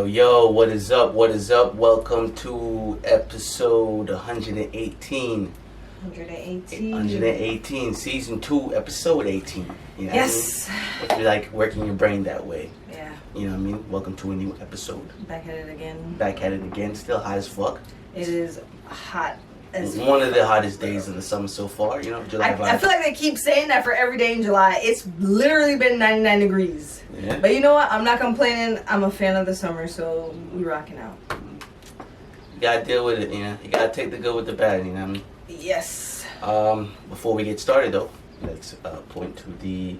Yo, what is up? Welcome to episode 118. 118, season 2, episode 18. You know yes. What I mean? If you like working your brain that way. Yeah. You know what I mean? Welcome to a new episode. Back at it again. Still hot as fuck. It is hot as fuck. One of the hottest days of the summer so far. You know, July. I feel like they keep saying that for every day in July. It's literally been 99 degrees. Yeah. But you know what? I'm not complaining. I'm a fan of the summer, so we rocking out. You gotta deal with it, you know. You gotta take the good with the bad, you know what I mean? Yes. Before we get started though, let's point to the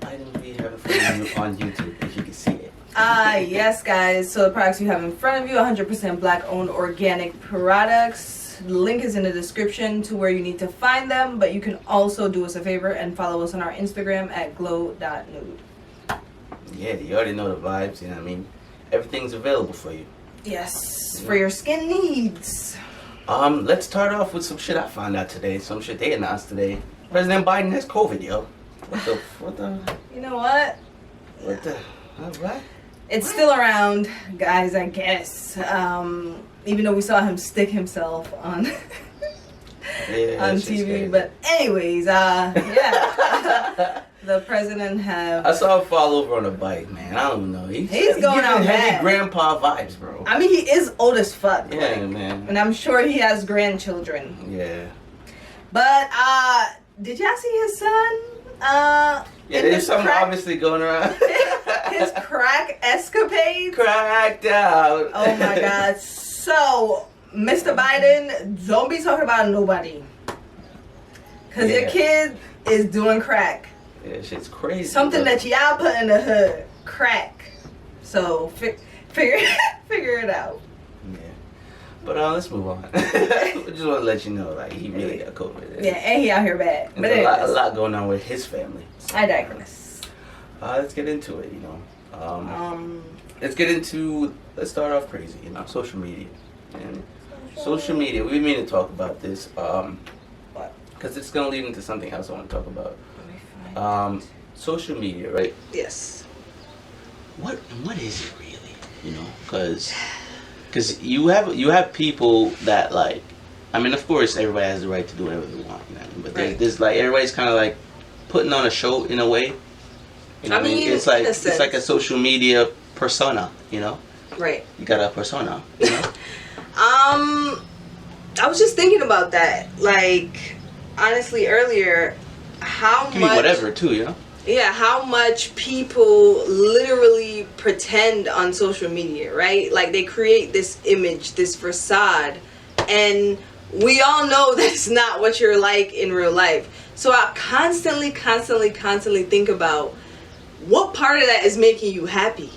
item we have in front of you on YouTube, if you can see it. Yes, guys. So the products you have in front of you, 100% black-owned organic products. The link is in the description to where you need to find them, but you can also do us a favor and follow us on our Instagram at glow.nude. Yeah, you already know the vibes, you know what I mean? Everything's available for you. Yes, for your skin needs. Let's start off with some shit I found out today. Some shit they announced today. President Biden has COVID, yo. What the? You know what? What? It's still around, guys, I guess. Even though we saw him stick himself on on TV. But anyways, yeah. The president I saw him fall over on a bike, man. I don't know. He's going out heavy bad. grandpa vibes, bro. I mean, he is old as fuck. Yeah, like, man. And I'm sure he has grandchildren. Yeah. But did y'all see his son? Yeah, there's something obviously going around. His crack escapades. Cracked out. Oh my God. So, Mr. Biden, don't be talking about nobody. Because your kid is doing crack. Yeah, shit's crazy. Something that y'all put in the hood. Crack. So, figure it out. Yeah. But let's move on. I just want to let you know, like, he really got COVID. Yeah, and he out here bad. But there's a lot going on with his family. So. I digress. Let's get into it, you know. Let's start off crazy, you know, social media. And social media, we mean to talk about this, because it's going to lead into something else I want to talk about. Social media, right? Yes. What is it really, you know? Because you have people that, like, I mean, of course, everybody has the right to do whatever they want, you know? But there's like, everybody's kind of like putting on a show in a way. You know what I mean? It's like a social media persona, you know? Right. You got a persona, you know? I was just thinking about that. Like, honestly, earlier, how much... whatever, too, you know? Yeah, how much people literally pretend on social media, right? Like, they create this image, this facade, and we all know that it's not what you're like in real life. So I constantly think about what part of that is making you happy.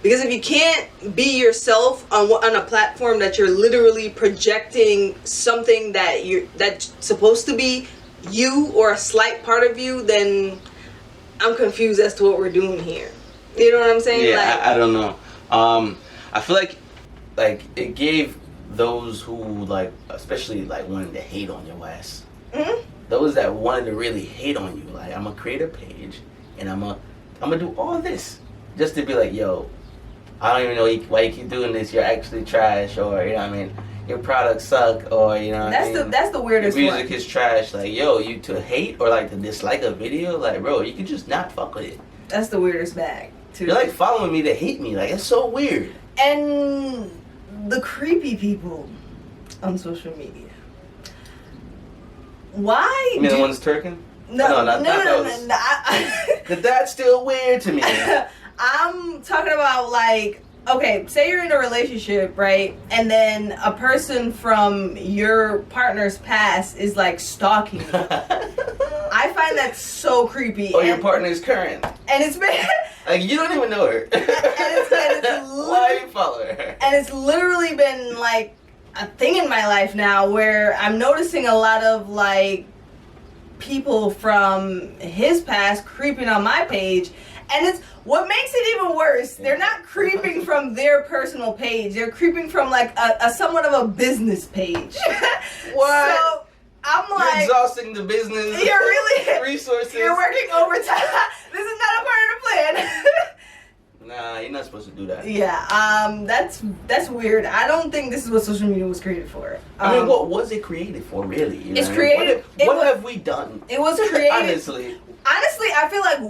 Because if you can't be yourself on a platform that you're literally projecting something that's supposed to be you or a slight part of you, then I'm confused as to what we're doing here. You know what I'm saying? Yeah, like, I don't know. I feel like it gave those who, like, especially like wanted to hate on your ass. Mm-hmm. Those that wanted to really hate on you, like, I'm gonna create a page and I'm gonna do all this just to be like, yo, I don't even know why you keep doing this. You're actually trash, or, you know what I mean, your products suck, or, you know what I mean? That's the weirdest your music one. is trash. Like, yo, you to hate or like to dislike a video, like, bro, you can just not fuck with it. That's the weirdest bag too. You're like following me to hate me. Like, it's so weird. And the creepy people on social media. Why? You mean the ones twerking? No. That's still weird to me. I'm talking about, like, okay, say you're in a relationship, right? And then a person from your partner's past is, like, stalking you. I find that so creepy. Or your partner's current. And it's been... like, you don't even know her. and it's why do you follow her? And it's literally been, like, a thing in my life now where I'm noticing a lot of, like, people from his past creeping on my page. And it's what makes it even worse. They're not creeping from their personal page. They're creeping from, like, a somewhat of a business page. What? So I'm like, like, exhausting the business. You're really resources. You're working overtime. This is not a part of the plan. Nah, you're not supposed to do that. Yeah, that's weird. I don't think this is what social media was created for. I mean, what was it created for, really? You know it's created. What have we done? It was created. Honestly, I feel like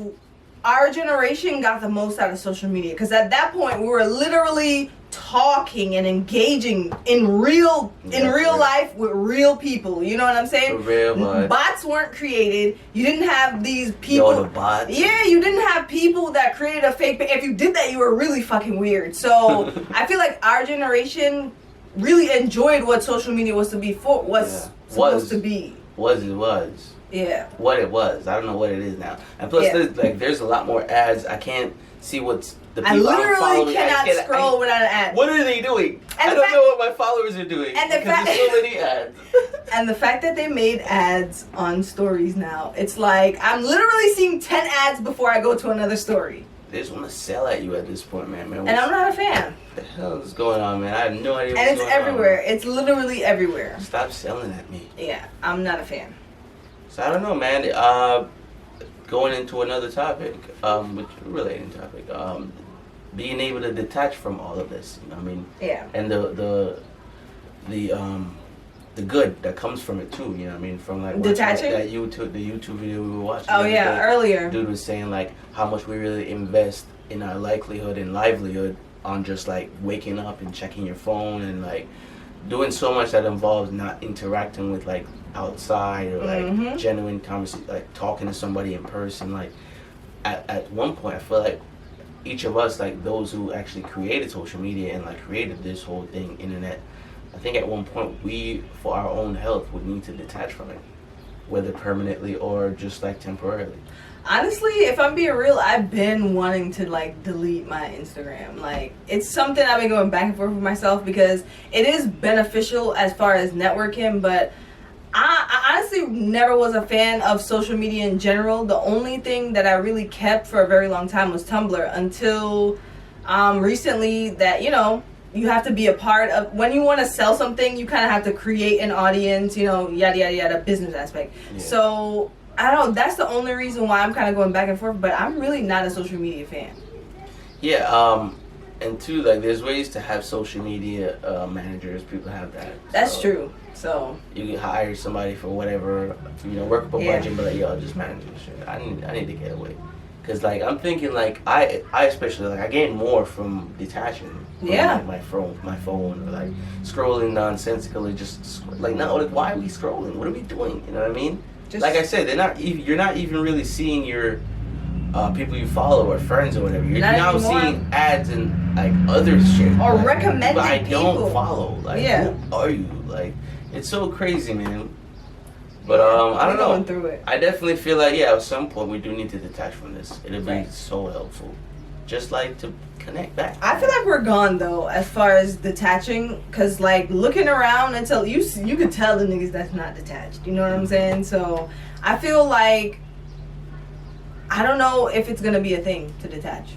our generation got the most out of social media because at that point we were literally talking and engaging in real life with real people. You know what I'm saying? For real, man. Bots weren't created. You didn't have these people. Yo, the bots. Yeah, you didn't have people that created a fake page. If you did that, you were really fucking weird. So I feel like our generation really enjoyed what social media was to be for. Supposed to be. Was. Yeah. What it was. I don't know what it is now. And plus, there's a lot more ads. I can't see what's the people I literally cannot scroll without an ad. What are they doing? I don't know what my followers are doing. And because there's so many ads. And the fact that they made ads on stories now, it's like I'm literally seeing 10 ads before I go to another story. They just want to sell at you at this point, man. And I'm not a fan. What the hell is going on, man? I have no idea what's going on. And it's everywhere. It's literally everywhere. Stop selling at me. Yeah, I'm not a fan. So I don't know, man. Going into another topic, which relating topic, being able to detach from all of this. You know what I mean? Yeah. And the good that comes from it too. You know what I mean? From like detaching. The YouTube video we were watching. Oh yeah, earlier. Dude was saying like how much we really invest in our likelihood and livelihood on just like waking up and checking your phone and like doing so much that involves not interacting with like outside or like genuine conversation, like talking to somebody in person. Like at one point I feel like each of us, like those who actually created social media and like created this whole thing, internet, I think at one point we, for our own health, would need to detach from it, whether permanently or just like temporarily. Honestly, if I'm being real, I've been wanting to like delete my Instagram. Like it's something I've been going back and forth with myself because it is beneficial as far as networking, but I honestly never was a fan of social media in general. The only thing that I really kept for a very long time was Tumblr until recently that, you know, you have to be a part of, when you want to sell something, you kind of have to create an audience, you know, yada, yada, yada, business aspect. Yeah. So, I don't know, that's the only reason why I'm kind of going back and forth, but I'm really not a social media fan. Yeah, and two, like, there's ways to have social media managers. People have that. That's true. So you can hire somebody for whatever, you know, work up a budget, but like, yo, just manage this shit. I need to get away, cause like I'm thinking like I especially like I gain more from detaching. From, like, my phone, or like scrolling nonsensically. Just like no, like why are we scrolling? What are we doing? You know what I mean? Just, like I said, you're not even really seeing your people you follow or friends or whatever. You're now seeing ads and like other shit or like, recommended I people. Don't follow. Like who are you? Like it's so crazy, man. But I don't know. Going through it. I definitely feel like at some point we do need to detach from this. It'll be so helpful, just like to connect back. I feel like we're gone though, as far as detaching, cause like looking around until you could tell the niggas that's not detached. You know what I'm saying? So I feel like I don't know if it's gonna be a thing to detach,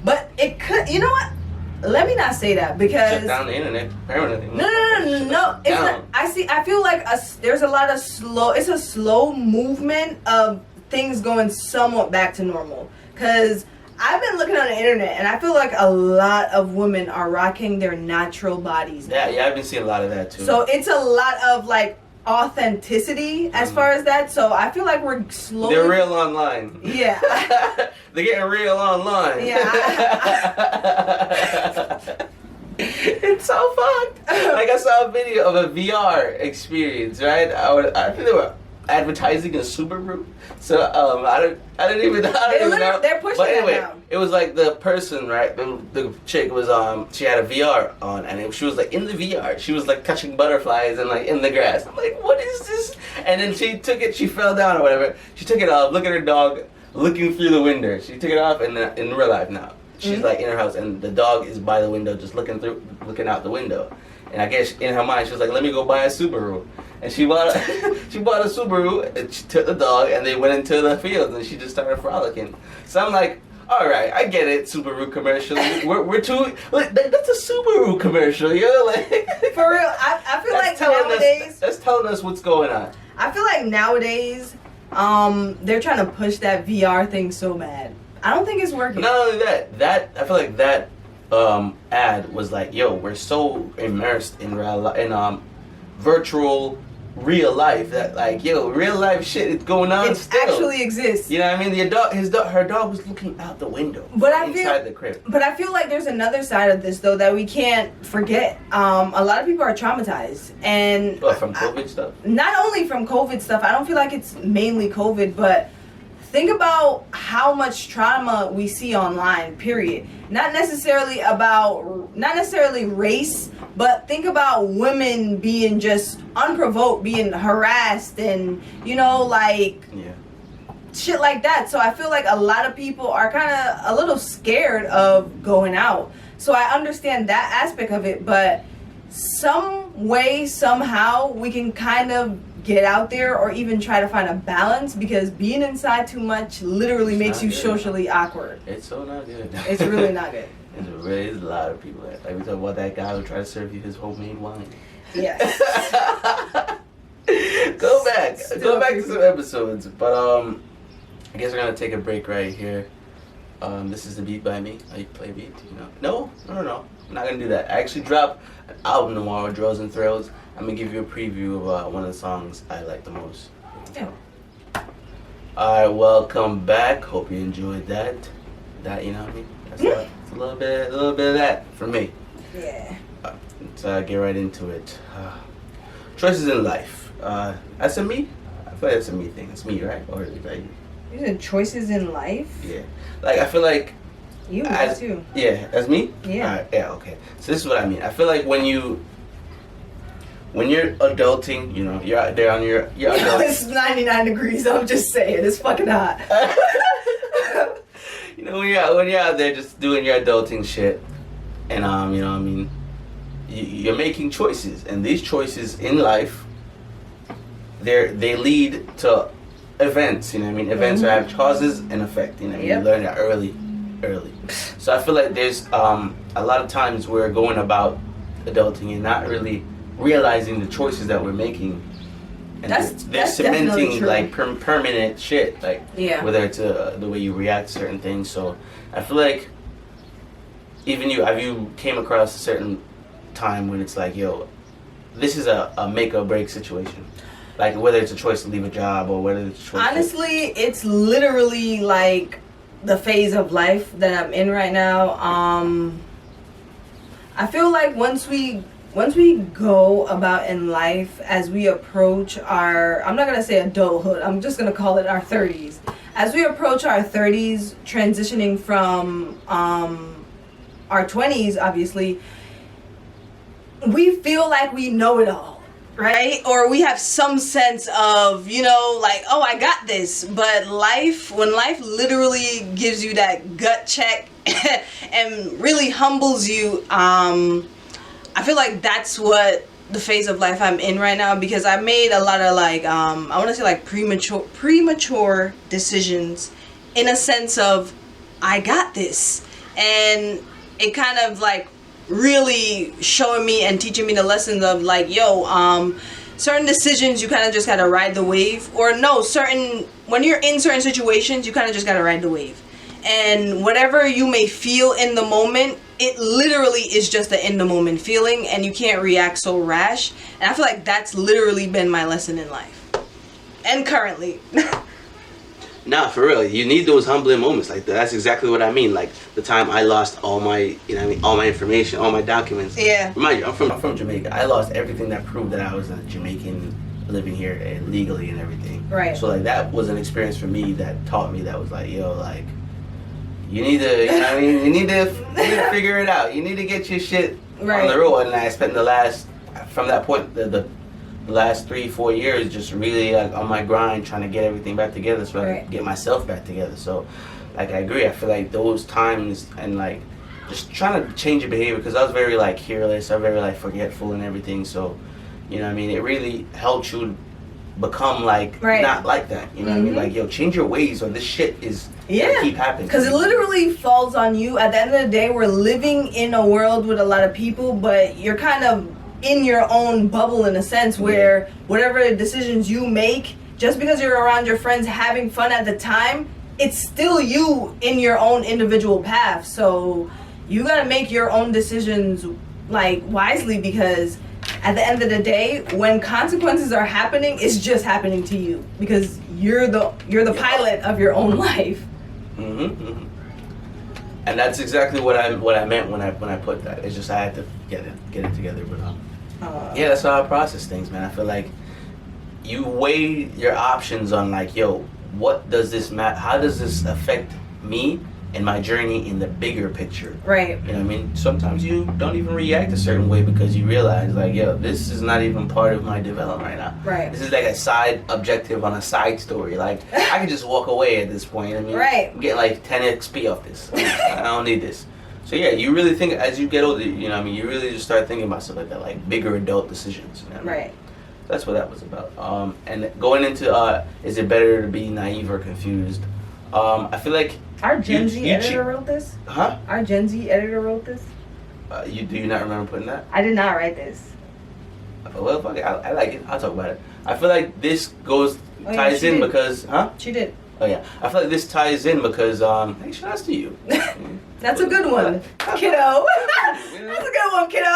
but it could. You know what? Let me not say that because shut down the internet permanently. No. It's not, I feel like there's a lot of slow. It's a slow movement of things going somewhat back to normal. Cause I've been looking on the internet and I feel like a lot of women are rocking their natural bodies now. Yeah, I've been seeing a lot of that too. So it's a lot of like authenticity as far as that. So I feel like we're slowly. They're real online. Yeah. They're getting real online. Yeah. It's so fucked. Like I saw a video of a VR experience, right? I think they were advertising a Subaru. So I don't even know. They're pushing but anyway, that now. It was like the person, right? The chick was she had a VR on, and she was like in the VR. She was like catching butterflies and like in the grass. I'm like, what is this? And then she took it. She fell down or whatever. She took it off. Look at her dog looking through the window. She took it off, and in real life now, she's like in her house, and the dog is by the window, just looking out the window. And I guess in her mind, she was like, let me go buy a Subaru. And she bought a Subaru, and she took the dog, and they went into the fields, and she just started frolicking. So I'm like, All right, I get it. Subaru commercial. We're too. Like, that's a Subaru commercial. Like For real, I feel like nowadays that's telling us what's going on. I feel like nowadays, they're trying to push that VR thing so bad. I don't think it's working. Not only that I feel like that ad was like, yo, we're so immersed in virtual real life that like, yo, real life shit is going on. It actually exists. You know what I mean? Her dog was looking out the window, but inside the crib. But I feel like there's another side of this though that we can't forget. A lot of people are traumatized, and from COVID stuff. Not only from COVID stuff. I don't feel like it's mainly COVID, but think about how much trauma we see online. Period. Not necessarily race, but think about women being just unprovoked, being harassed, and like shit like that. So I feel like a lot of people are kind of a little scared of going out. So I understand that aspect of it, but some way, somehow, we can kind of get out there or even try to find a balance, because being inside too much literally makes you socially awkward. It's so not good. It's really not good. There's a lot of people that, like we talk about that guy who tried to serve you his homemade wine. Yes. Go back to some episodes, but I guess we're gonna take a break right here. This is the beat by me. I play beat, No. I'm not gonna do that. I actually drop an album tomorrow, Drills and Thrills. I'm gonna give you a preview of one of the songs I like the most. Yeah. Alright, welcome back. Hope you enjoyed that. You know what I mean? That's a little bit of that for me. Yeah. Let's get right into it. Choices in life. That's a me? I feel like that's a me thing. It's me, right? Or is it like you said choices in life? Yeah. Like I feel like you too. Yeah, as me? Yeah. Alright, yeah, okay. So this is what I mean. I feel like when you're adulting, you're out there on your adult. It's 99 degrees. I'm just saying, it's fucking hot. When you're out there just doing your adulting shit, and you're making choices, and these choices in life, they lead to events. Events have causes and effect. You learn that early. So I feel like there's a lot of times we're going about adulting and not really realizing the choices that we're making, and they're cementing like permanent shit, like whether it's the way you react to certain things. So I feel like even have you came across a certain time when it's like, yo, this is a make or break situation, like whether it's a choice to leave a job or whether it's a choice it's literally like the phase of life that I'm in right now. I feel like once we go about in life, as we approach I'm not going to say adulthood, I'm just going to call it our 30s. As we approach our 30s, transitioning from our 20s, obviously, we feel like we know it all, right? Or we have some sense of, like, oh, I got this. But when life literally gives you that gut check and really humbles you, I feel like that's what the phase of life I'm in right now, because I made a lot of like I want to say like premature decisions, in a sense of I got this, and it kind of like really showing me and teaching me the lessons of like, yo, certain decisions you kind of just gotta ride the wave, or no, when you're in certain situations you kind of just gotta ride the wave, and whatever you may feel in the moment, it literally is just an in the moment feeling, and you can't react so rash. And I feel like that's literally been my lesson in life, and currently. Nah, for real, you need those humbling moments. Like that's exactly what I mean. Like the time I lost all my, all my information, all my documents. Yeah. Remind you, I'm from Jamaica. I lost everything that proved that I was a Jamaican living here legally and everything. Right. So like that was an experience for me that taught me that was like, yo, like you need to, you need to figure it out. You need to get your shit on the road. And I spent from that point, the last 3-4 years just really like on my grind trying to get everything back together so I can get myself back together. So like I agree, I feel like those times and like just trying to change your behavior, because I was very like careless, I was very like forgetful and everything. So it really helped you become like not like that. You know what I mean? Like, yo, change your ways or this shit is gonna keep happening. Because it literally falls on you. At the end of the day, we're living in a world with a lot of people, but you're kind of in your own bubble in a sense where whatever decisions you make, just because you're around your friends having fun at the time, it's still you in your own individual path. So you gotta make your own decisions like wisely, because at the end of the day, when consequences are happening, it's just happening to you because you're the pilot of your own life. And that's exactly what I meant when I put that. It's just I had to get it together. But yeah, that's how I process things, man. I feel like you weigh your options on like, yo, what does this matter? How does this affect me and my journey in the bigger picture? Right. You know what I mean? Sometimes you don't even react a certain way because you realize like, yo, this is not even part of my development right now. Right. This is like a side objective on a side story. Like, I can just walk away at this point. I mean, I'm getting like 10 XP off this. I don't need this. So yeah, you really think as you get older, you know what I mean, you really just start thinking about stuff like that, like bigger adult decisions. You know what I mean? Right. That's what that was about. And going into is it better to be naive or confused? I feel like our Gen Z editor wrote this. Huh? Our Gen Z editor wrote this. Do you not remember putting that? I did not write this. Well, fuck it. I like it. I'll talk about it. I feel like this ties in because She did. Oh yeah. I feel like this ties in because hey, shout out to you. That's a good one, kiddo. That's a good one, kiddo.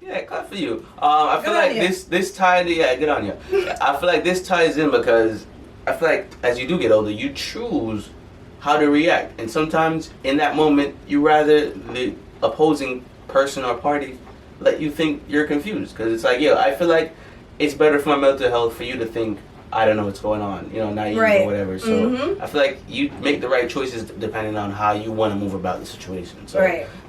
Yeah, clap for you. I feel like this tied. Yeah, good on you. I feel like this ties in because I feel like as you do get older, you choose how to react, and sometimes in that moment, you rather the opposing person or party let you think you're confused because it's like, yo, I feel like it's better for my mental health for you to think I don't know what's going on, you know, naive or whatever. So I feel like you make the right choices depending on how you want to move about the situation. So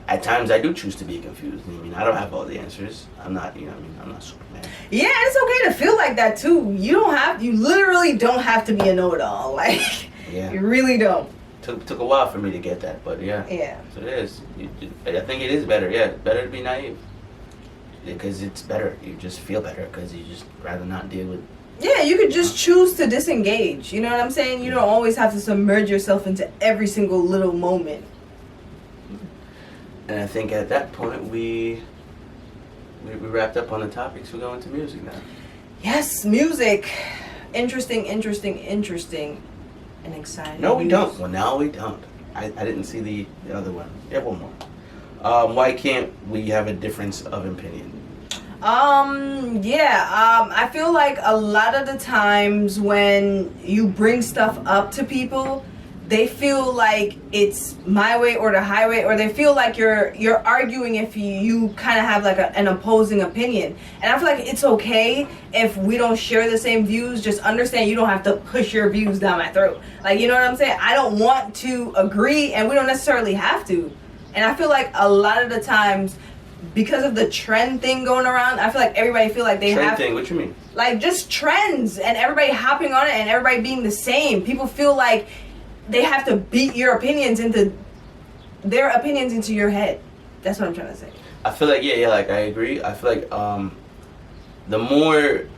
at times I do choose to be confused. I mean, I don't have all the answers. I'm not, you know, I'm not Superman. Yeah, it's okay to feel like that too. You literally don't have to be a know-it-all. Like, you really don't. Took a while for me to get that, but yeah. So it is. I think it is better. Yeah, better to be naive because it's better. You just feel better because you just rather not deal with. Yeah, you could just choose to disengage. You know what I'm saying? You don't always have to submerge yourself into every single little moment. And I think at that point we wrapped up on the topics. We're going to music now. Yes, music. Interesting, and exciting. No, we don't. Well, now we don't. I didn't see the other one. Yeah, one more. Why can't we have a difference of opinion? I feel like a lot of the times when you bring stuff up to people, they feel like it's my way or the highway, or they feel like you're arguing if you kind of have like an opposing opinion. And I feel like it's okay if we don't share the same views. Just understand you don't have to push your views down my throat. Like, you know what I'm saying? I don't want to agree, and we don't necessarily have to. And I feel like a lot of the times, because of the trend thing going around, I feel like everybody feel like they Trend thing? What you mean? Like just trends and everybody hopping on it and everybody being the same. People feel like they have to beat your opinions into their opinions into your head. That's what I'm trying to say. I feel like like I agree. I feel like the more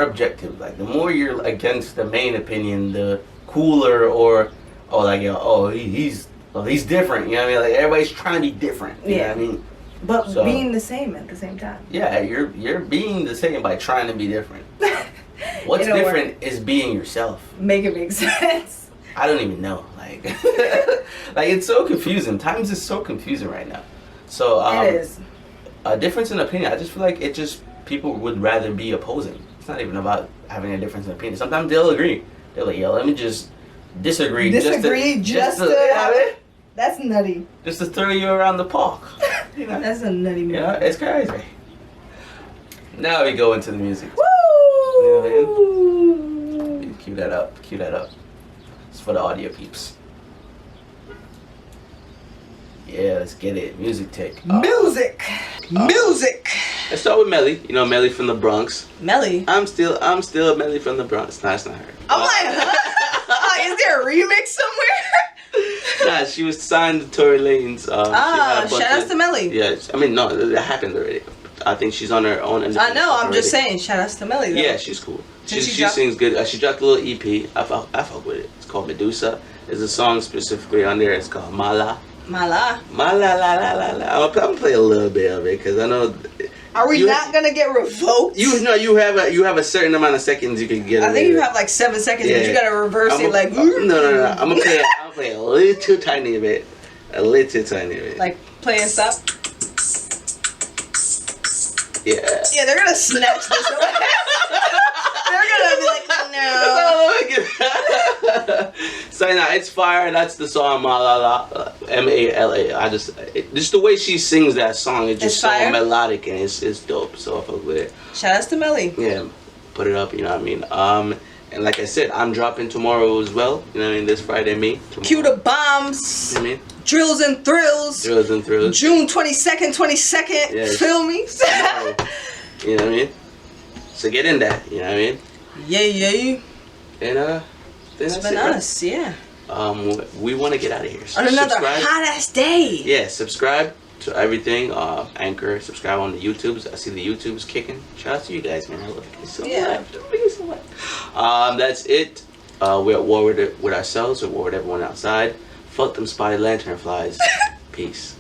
objective, like the more you're against the main opinion, the cooler he's different. You know what I mean? Like everybody's trying to be different. You know what I mean? But being the same at the same time. Yeah, you're being the same by trying to be different. What's different is being yourself. Make it make sense. I don't even know. Like, like it's so confusing. Times is so confusing right now. So it is. A difference in opinion. I just feel like people would rather be opposing. It's not even about having a difference in opinion. Sometimes they'll agree. They're like, yo, let me just disagree. Just to that's nutty. Just to throw you around the park. You know? That's a nutty move. Yeah, it's crazy. Now we go into the music. Woo! You know what I mean? Cue that up. It's for the audio peeps. Yeah, let's get it. Music take. Music. Let's start with Melly. You know Melly from the Bronx. Melly. I'm still Melly from the Bronx. No, it's not her. I'm like, huh? Is there a remix somewhere? Nah, she was signed to Tory Lanez. Shout out to Melly. Yeah, I mean, no, that happened already. I think she's on her own. I know. I'm just saying. Shout outs to Melly. Though. Yeah, she's cool. She drop- sings good. She dropped a little EP. I fuck with it. It's called Medusa. There's a song specifically on there. It's called Mala. Mala. Mala la la la la. I'm gonna play a little bit of it because I know. Are we not gonna get revoked? You have a certain amount of seconds you can get. I think you have like 7 seconds, but you gotta reverse it like. No. I'm gonna play a little tiny bit. A little tiny bit. Like play and stop. Yeah. Yeah, they're gonna snatch this away. They're gonna be like, no. So now it's fire. That's the song Malala, Mala. Just the way she sings that song, it's just so melodic and it's dope. So I fuck with it. Shout outs to Melly. Yeah, put it up. You know what I mean. And like I said, I'm dropping tomorrow as well. You know what I mean. This Friday, me. Tomorrow. Cue the bombs. You know what I mean? Drills and thrills. Drills and thrills. June 22nd. Yes. Feel me? You know what I mean? So get in that. You know what I mean? Yeah. And it's been us, yeah. We want to get out of here. So on another hot ass day. Yeah, subscribe to everything. Anchor, subscribe on the YouTubes. I see the YouTubes kicking. Shout out to you guys, man. I love you so much. That's it. We're at war with ourselves or war with everyone outside. Fuck them spotted lantern flies. Peace.